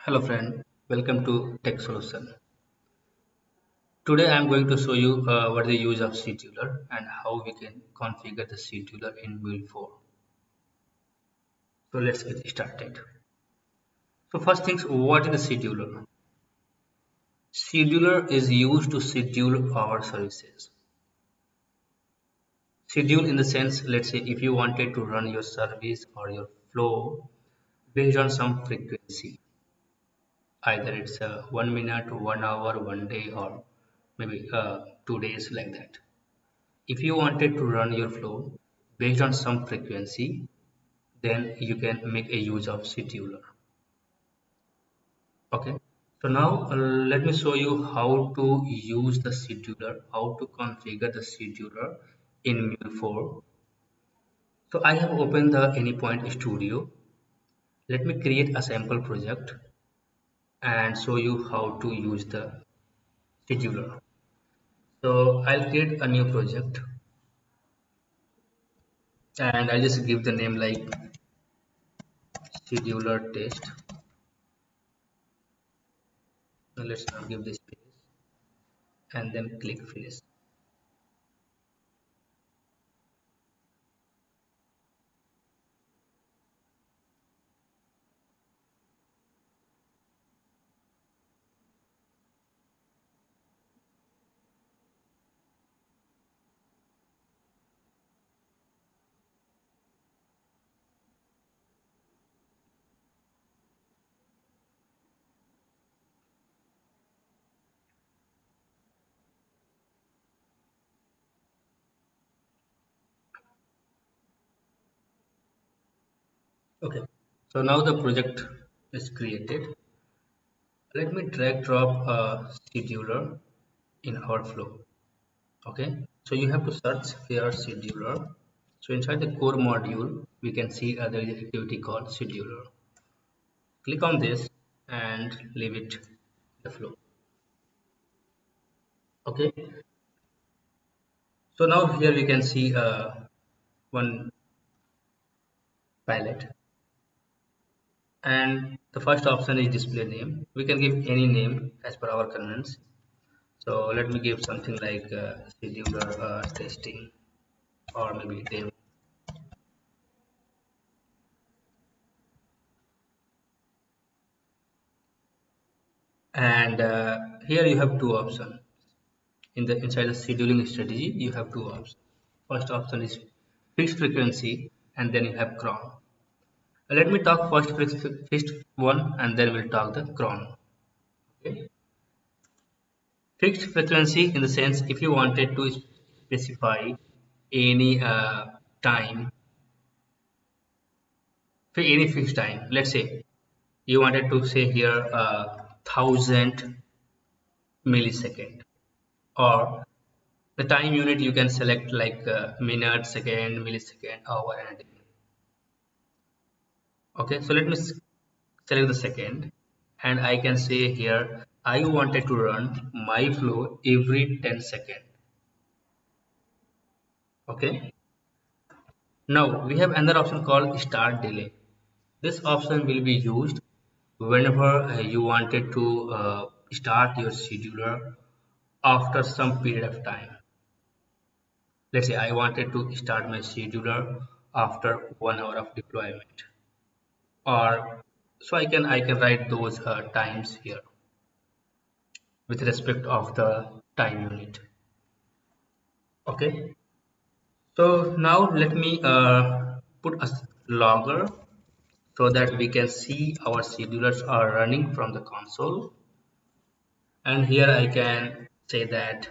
Hello friend, welcome to Tech Solution. Today I am going to show you what the use of scheduler and how we can configure the scheduler in Build 4. So let's get started. So first things, what is the scheduler? Scheduler is used to schedule our services. Schedule in the sense, let's say if you wanted to run your service or your flow based on some frequency, either it's 1 minute, 1 hour, 1 day, or maybe 2 days like that. If you wanted to run your flow based on some frequency, then you can make a use of scheduler. Okay. So now let me show you how to use the scheduler, how to configure the scheduler in Mule4. So I have opened the Anypoint Studio. Let me create a sample project and show you how to use the scheduler. So I'll create a new project and I'll just give the name like scheduler test. Now let's not give this space and then click finish. Okay, so now the project is created. Let me drag drop a scheduler in our flow. Okay, so you have to search here scheduler. So inside the core module, we can see there is an activity called scheduler. Click on this and leave it in the flow. Okay, so now here we can see one palette, and the first option is display name. We can give any name as per our convenience. So let me give something like scheduler testing or maybe demo. And here you have two options. Inside the scheduling strategy, you have two options. First option is fixed frequency, and then you have cron. Let me talk first fixed one, and then we'll talk the cron. Okay. Fixed frequency in the sense if you wanted to specify any time, any fixed time. Let's say you wanted to say here 1000 millisecond, or the time unit you can select like minute, second, millisecond, hour, and day. Okay, so let me select the second, and I can say here I wanted to run my flow every 10 seconds. Okay, now we have another option called start delay. This option will be used whenever you wanted to start your scheduler after some period of time. Let's say I wanted to start my scheduler after 1 hour of deployment, or so I can write those times here with respect of the time unit. Okay, so now let me put a logger so that we can see our schedulers are running from the console, and here I can say that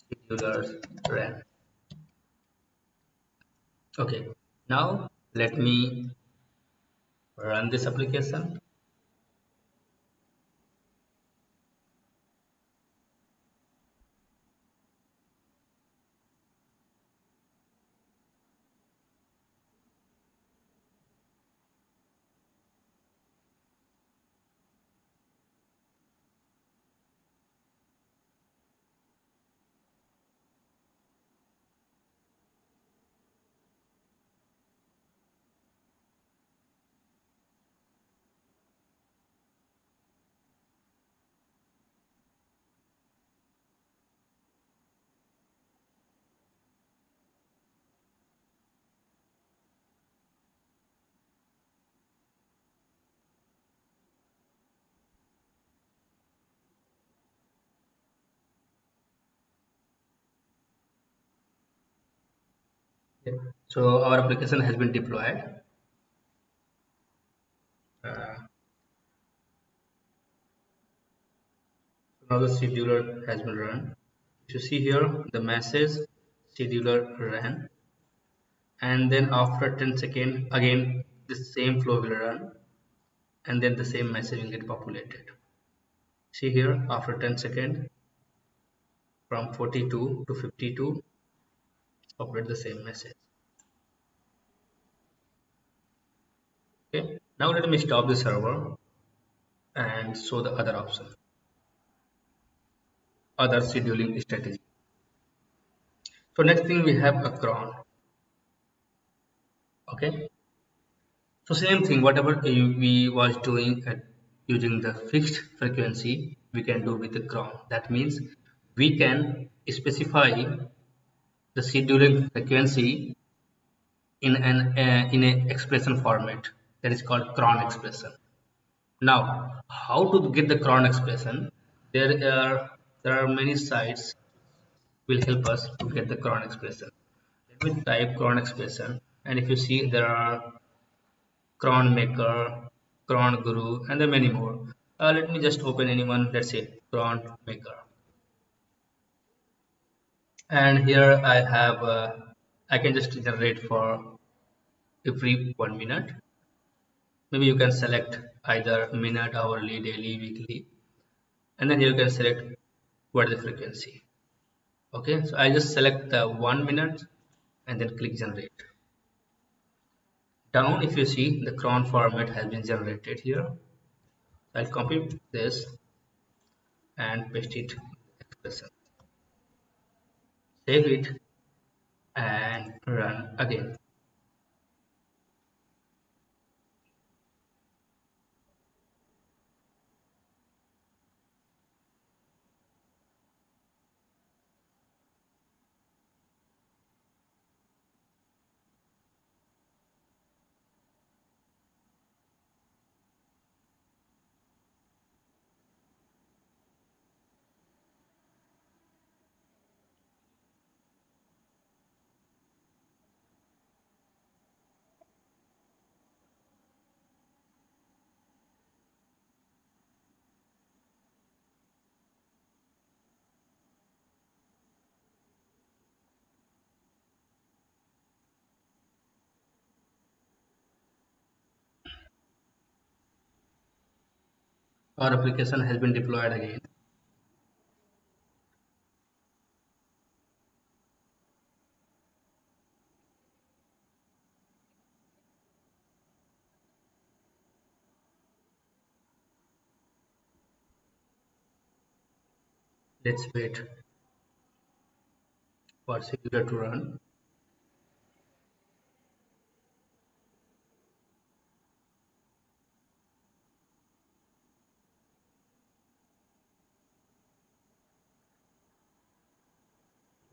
schedulers ran. Okay, now let me run this application. Yeah. So our application has been deployed. Uh, Now the scheduler has been run. If you see here the message scheduler ran, and then after 10 seconds again the same flow will run, and then the same message will get populated. See here after 10 seconds from 42 to 52 populate the same message. Okay, now let me stop the server and show the other option, other scheduling strategy. So next thing we have a cron. Okay, so same thing, whatever we was doing at using the fixed frequency, we can do with the cron. That means we can specify the scheduling frequency in a expression format that is called cron expression. Now, how to get the cron expression? There are there are many sites will help us to get the cron expression. Let me type cron expression, and if you see there are cron maker, cron guru, and there are many more. Let me just open anyone. Let's say cron maker, and here I can just generate for every 1 minute. Maybe you can select either minute, hourly, daily, weekly, and then you can select what is the frequency. Okay, so I just select the 1 minute and then click generate. Down, if you see the cron format has been generated here. I'll copy this and paste it in the expression. Save it and run again. Our application has been deployed again. Let's wait for scheduler to run.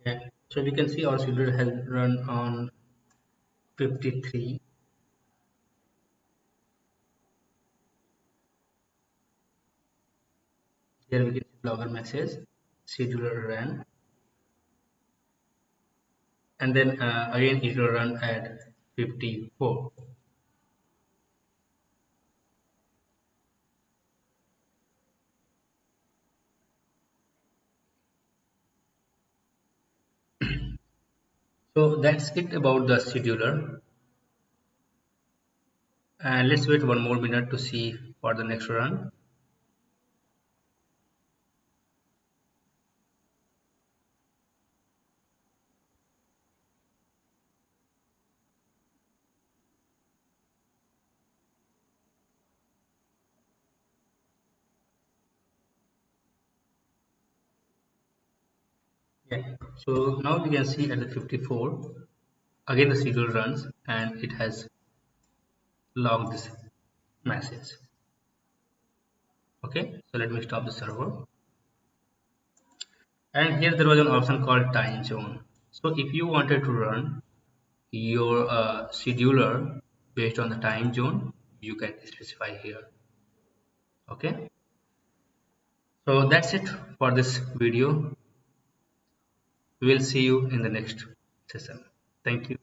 Yeah. So we can see our scheduler has run on 53. Here we can see logger message, scheduler ran, and then again it will run at 54. So that's it about the scheduler. And let's wait 1 more minute to see for the next run. Yeah. So now we can see at the 54, again the scheduler runs and it has logged this message. Okay, so let me stop the server. And here there was an option called time zone. So if you wanted to run your scheduler based on the time zone, you can specify here. Okay, so that's it for this video. We will see you in the next session. Thank you.